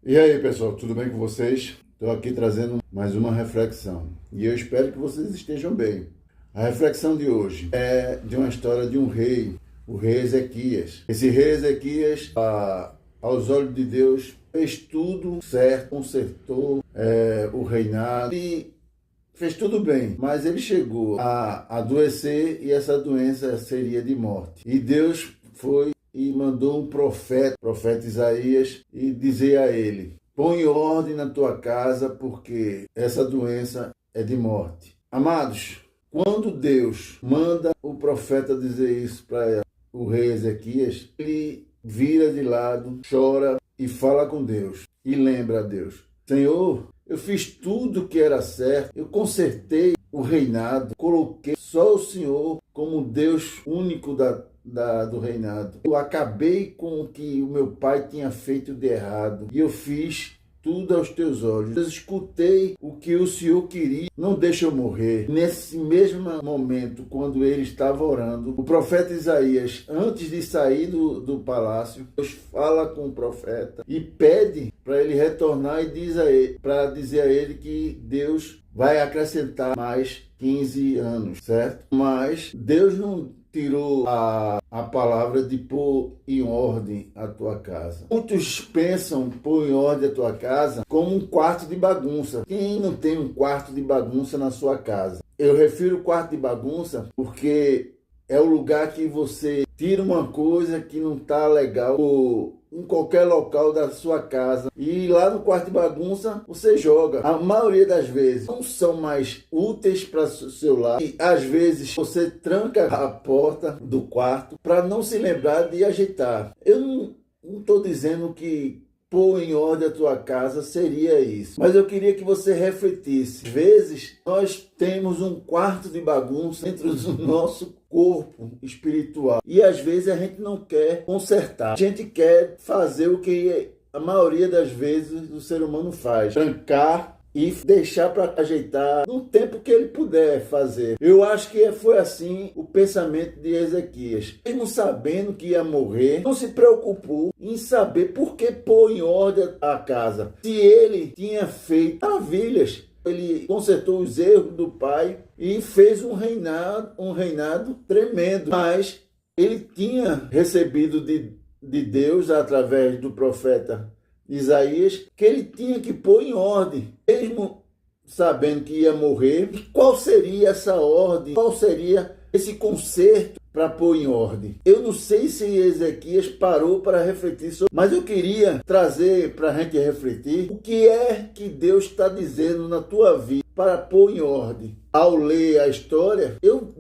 E aí, pessoal, tudo bem com vocês? Estou aqui trazendo mais uma reflexão e eu espero que vocês estejam bem. A reflexão de hoje é de uma história de um rei, o rei Ezequias. Esse rei Ezequias, aos olhos de Deus, fez tudo certo, consertou o reinado e fez tudo bem, mas ele chegou a adoecer e essa doença seria de morte. E Deus foi e mandou um profeta, o profeta Isaías, e dizer a ele: põe ordem na tua casa, porque essa doença é de morte. Amados, quando Deus manda o profeta dizer isso para o rei Ezequias, ele vira de lado, chora e fala com Deus. E lembra a Deus: Senhor, eu fiz tudo que era certo, eu consertei o reinado, coloquei só o Senhor como Deus único do reinado. Eu acabei com o que o meu pai tinha feito de errado e eu fiz tudo aos teus olhos. Eu escutei o que o Senhor queria, não deixa eu morrer. Nesse mesmo momento, quando ele estava orando, o profeta Isaías, antes de sair do palácio, Deus fala com o profeta e pede para ele retornar e para dizer a ele que Deus vai acrescentar mais 15 anos, certo? Mas Deus não tirou a palavra de pôr em ordem a tua casa. Muitos pensam pôr em ordem a tua casa como um quarto de bagunça. Quem não tem um quarto de bagunça na sua casa? Eu refiro quarto de bagunça porque é o lugar que você tira uma coisa que não está legal em qualquer local da sua casa e lá no quarto de bagunça você joga. A maioria das vezes não são mais úteis para o seu lar e às vezes você tranca a porta do quarto para não se lembrar de ajeitar. Eu não estou dizendo que pôr em ordem a tua casa seria isso, mas eu queria que você refletisse. Às vezes nós temos um quarto de bagunça dentro do nosso corpo espiritual e às vezes a gente não quer consertar, a gente quer fazer o que a maioria das vezes o ser humano faz: trancar e deixar para ajeitar no tempo que ele puder fazer. Eu acho que foi assim o pensamento de Ezequias. Mesmo sabendo que ia morrer, não se preocupou em saber por que pôr em ordem a casa. Se ele tinha feito maravilhas, ele consertou os erros do pai e fez um reinado tremendo. Mas ele tinha recebido de Deus, através do profeta Isaías, que ele tinha que pôr em ordem, mesmo sabendo que ia morrer. E qual seria essa ordem? Qual seria esse conserto para pôr em ordem? Eu não sei se Ezequias parou para refletir sobre, mas eu queria trazer para a gente refletir o que é que Deus está dizendo na tua vida para pôr em ordem. Ao ler a história, eu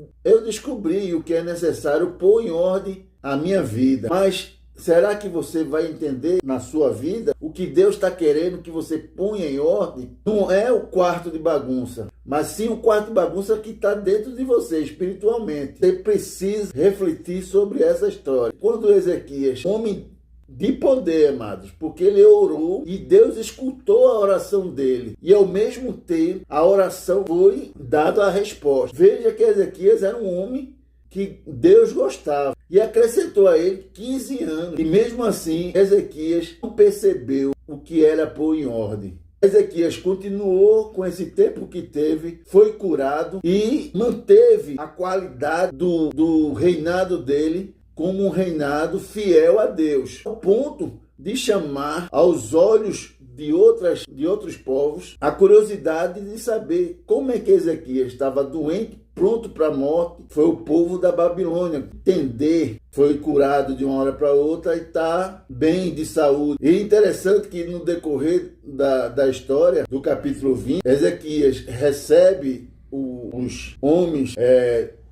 descobri o que é necessário pôr em ordem a minha vida. Mas será que você vai entender na sua vida o que Deus está querendo que você ponha em ordem? Não é o quarto de bagunça, mas sim o quarto de bagunça que está dentro de você espiritualmente. Você precisa refletir sobre essa história. Quando Ezequias, homem de poder, amados, porque ele orou e Deus escutou a oração dele e ao mesmo tempo a oração foi dada a resposta. Veja que Ezequias era um homem que Deus gostava e acrescentou a ele 15 anos. E mesmo assim, Ezequias não percebeu o que era pôr em ordem. Ezequias continuou com esse tempo que teve, foi curado e manteve a qualidade do reinado dele como um reinado fiel a Deus, ao ponto de chamar aos olhos de outros povos a curiosidade de saber como é que Ezequias estava doente, pronto para a morte. Foi o povo da Babilônia entender, foi curado de uma hora para outra e está bem de saúde. E é interessante que no decorrer da história, do capítulo 20, Ezequias recebe os homens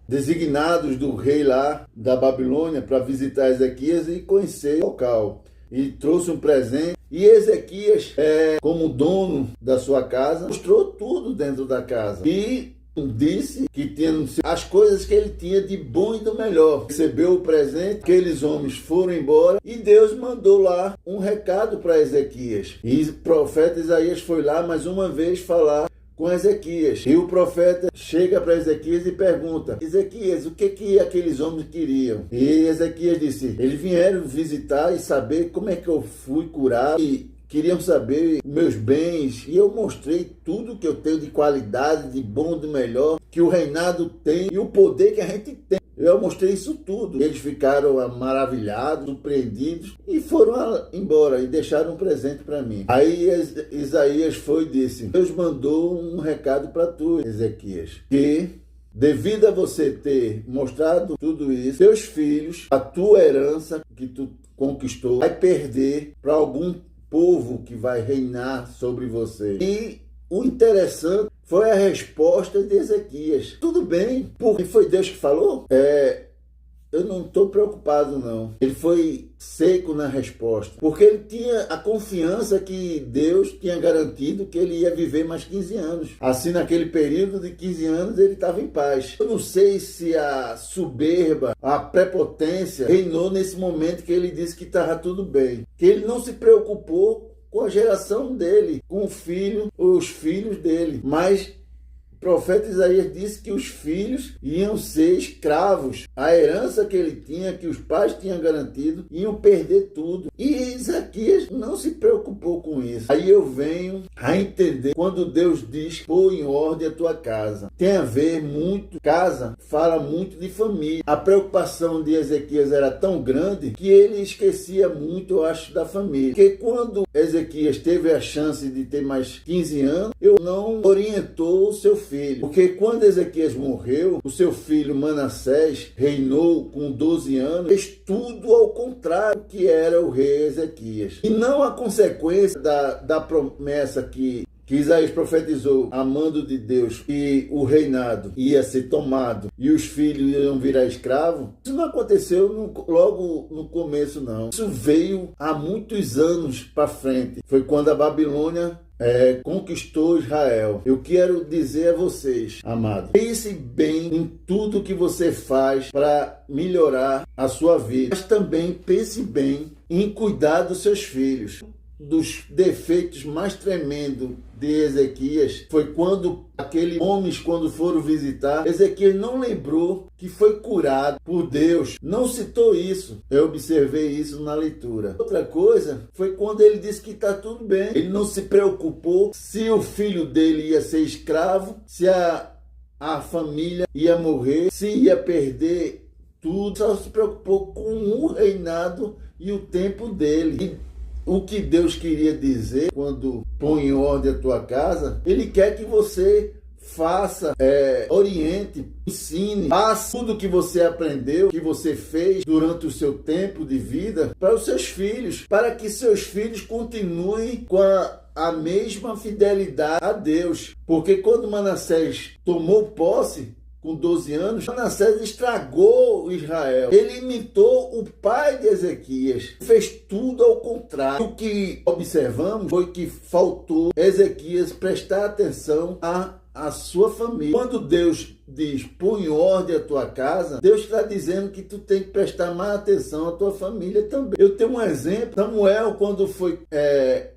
designados do rei lá da Babilônia para visitar Ezequias e conhecer o local. E trouxe um presente. E Ezequias, como dono da sua casa, mostrou tudo dentro da casa. E disse que tinha as coisas que ele tinha de bom e do melhor. Recebeu o presente, aqueles homens foram embora e Deus mandou lá um recado para Ezequias. E o profeta Isaías foi lá mais uma vez falar com Ezequias. E o profeta chega para Ezequias e pergunta: Ezequias, o que aqueles homens queriam? E Ezequias disse: eles vieram visitar e saber como é que eu fui curado e queriam saber meus bens, e eu mostrei tudo que eu tenho de qualidade, de bom, de melhor, que o reinado tem e o poder que a gente tem. Eu mostrei isso tudo. Eles ficaram maravilhados, surpreendidos e foram embora e deixaram um presente para mim. Aí Isaías foi e disse: Deus mandou um recado para tu, Ezequias, que devido a você ter mostrado tudo isso, teus filhos, a tua herança que tu conquistou, vai perder para algum povo que vai reinar sobre você. E o interessante foi a resposta de Ezequias. Tudo bem, porque foi Deus que falou? Eu não estou preocupado, não. Ele foi seco na resposta, porque ele tinha a confiança que Deus tinha garantido que ele ia viver mais 15 anos. Assim, naquele período de 15 anos, ele estava em paz. Eu não sei se a soberba, a prepotência reinou nesse momento que ele disse que estava tudo bem. Que ele não se preocupou com a geração dele, com os filhos dele. Mas o profeta Isaías disse que os filhos iam ser escravos. A herança que ele tinha, que os pais tinham garantido, iam perder tudo. E Ezequias não se preocupou com isso. Aí eu venho a entender quando Deus diz: põe em ordem a tua casa. Tem a ver muito, casa fala muito de família. A preocupação de Ezequias era tão grande que ele esquecia muito, eu acho, da família. Porque quando Ezequias teve a chance de ter mais 15 anos, eu não orientou o seu filho. Porque quando Ezequias morreu, o seu filho Manassés reinou com 12 anos, fez tudo ao contrário que era o rei Ezequias. E não a consequência da promessa que Isaías profetizou, a mando de Deus, que o reinado ia ser tomado e os filhos iam virar escravos. Isso não aconteceu logo no começo, não. Isso veio há muitos anos para frente. Foi quando a Babilônia conquistou Israel. Eu quero dizer a vocês, amados, pense bem em tudo que você faz para melhorar a sua vida, mas também pense bem em cuidar dos seus filhos. Dos defeitos mais tremendos de Ezequias foi quando aqueles homens, quando foram visitar, Ezequias não lembrou que foi curado por Deus. Não citou isso. Eu observei isso na leitura. Outra coisa foi quando ele disse que está tudo bem. Ele não se preocupou se o filho dele ia ser escravo, se a família ia morrer, se ia perder tudo. Só se preocupou com o reinado e o tempo dele. O que Deus queria dizer quando põe em ordem a tua casa, Ele quer que você faça, oriente, ensine, passe tudo que você aprendeu, que você fez durante o seu tempo de vida para os seus filhos, para que seus filhos continuem com a mesma fidelidade a Deus. Porque quando Manassés tomou posse, com 12 anos, Manassés estragou Israel. Ele imitou o pai de Ezequias. Fez tudo ao contrário. O que observamos foi que faltou Ezequias prestar atenção a sua família. Quando Deus diz, põe em ordem a tua casa, Deus está dizendo que tu tem que prestar mais atenção à tua família também. Eu tenho um exemplo. Samuel, quando foi...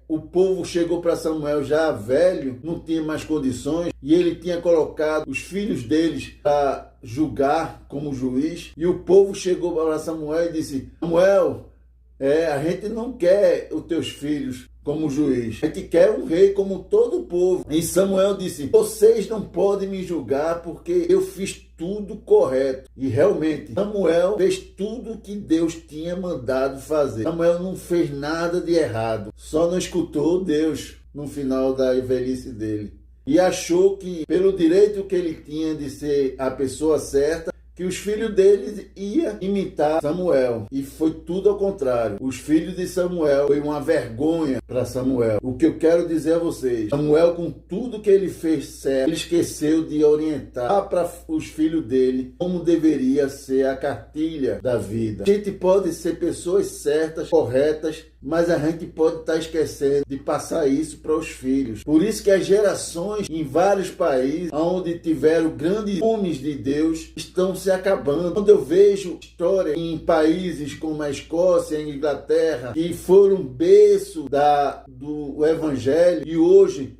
o povo chegou para Samuel já velho, não tinha mais condições, e ele tinha colocado os filhos deles para julgar como juiz, e o povo chegou para Samuel e disse: Samuel, a gente não quer os teus filhos como juiz, a gente quer um rei como todo o povo. E Samuel disse: vocês não podem me julgar porque eu fiz tudo correto. E realmente Samuel fez tudo o que Deus tinha mandado fazer. Samuel não fez nada de errado, só não escutou Deus no final da velhice dele e achou que pelo direito que ele tinha de ser a pessoa certa, que os filhos deles iam imitar Samuel. E foi tudo ao contrário. Os filhos de Samuel foi uma vergonha para Samuel. O que eu quero dizer a vocês, Samuel, com tudo que ele fez certo, ele esqueceu de orientar para os filhos dele como deveria ser a cartilha da vida. A gente pode ser pessoas certas, corretas, mas a gente pode estar esquecendo de passar isso para os filhos. Por isso que as gerações em vários países onde tiveram grandes homens de Deus estão se acabando. Quando eu vejo história em países como a Escócia, a Inglaterra, que foram berço do Evangelho e hoje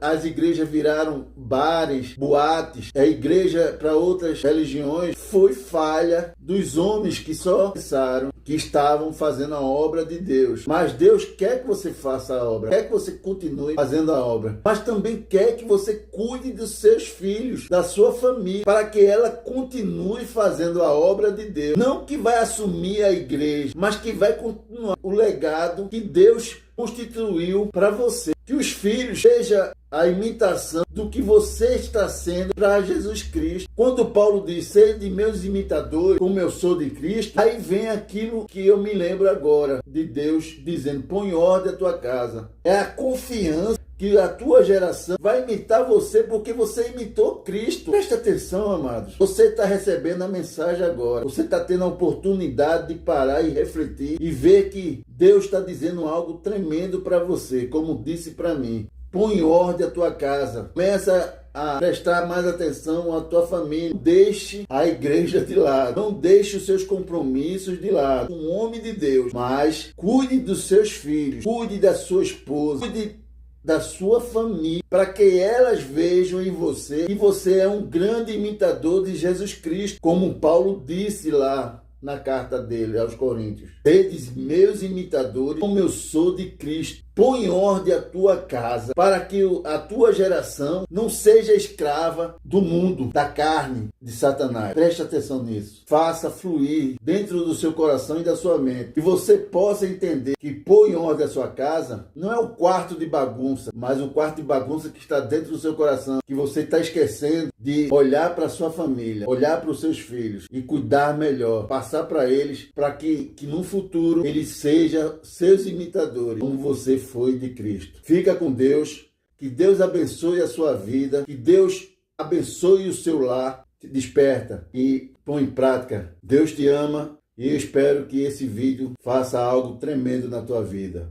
as igrejas viraram bares, boates, a igreja para outras religiões, foi falha dos homens que só pensaram que estavam fazendo a obra de Deus. Mas Deus quer que você faça a obra, quer que você continue fazendo a obra, mas também quer que você cuide dos seus filhos, da sua família, para que ela continue fazendo a obra de Deus. Não que vai assumir a igreja, mas que vai continuar o legado que Deus constituiu para você. Que os filhos sejam a imitação do que você está sendo para Jesus Cristo. Quando Paulo diz, sede meus imitadores, como eu sou de Cristo, aí vem aquilo que eu me lembro agora, de Deus dizendo, põe ordem à tua casa. É a confiança que a tua geração vai imitar você porque você imitou Cristo. Presta atenção, amados. Você está recebendo a mensagem agora. Você está tendo a oportunidade de parar e refletir e ver que Deus está dizendo algo tremendo para você, como disse para mim. Põe ordem à tua casa. Começa a prestar mais atenção à tua família. Não deixe a igreja de lado. Não deixe os seus compromissos de lado. Um homem de Deus. Mas cuide dos seus filhos. Cuide da sua esposa. Cuide da sua família, para que elas vejam em você que você é um grande imitador de Jesus Cristo, como Paulo disse lá na carta dele aos Coríntios. Sedes meus imitadores, como eu sou de Cristo. Põe ordem à tua casa, para que a tua geração não seja escrava do mundo, da carne, de Satanás. Preste atenção nisso. Faça fluir dentro do seu coração e da sua mente. Que você possa entender que pôr em ordem a sua casa não é o quarto de bagunça, mas o quarto de bagunça que está dentro do seu coração. Que você está esquecendo de olhar para a sua família, olhar para os seus filhos e cuidar melhor. Passar para eles, para que no futuro eles sejam seus imitadores, como você foi de Cristo. Fica com Deus, que Deus abençoe a sua vida, que Deus abençoe o seu lar, te desperta e põe em prática. Deus te ama e eu espero que esse vídeo faça algo tremendo na tua vida.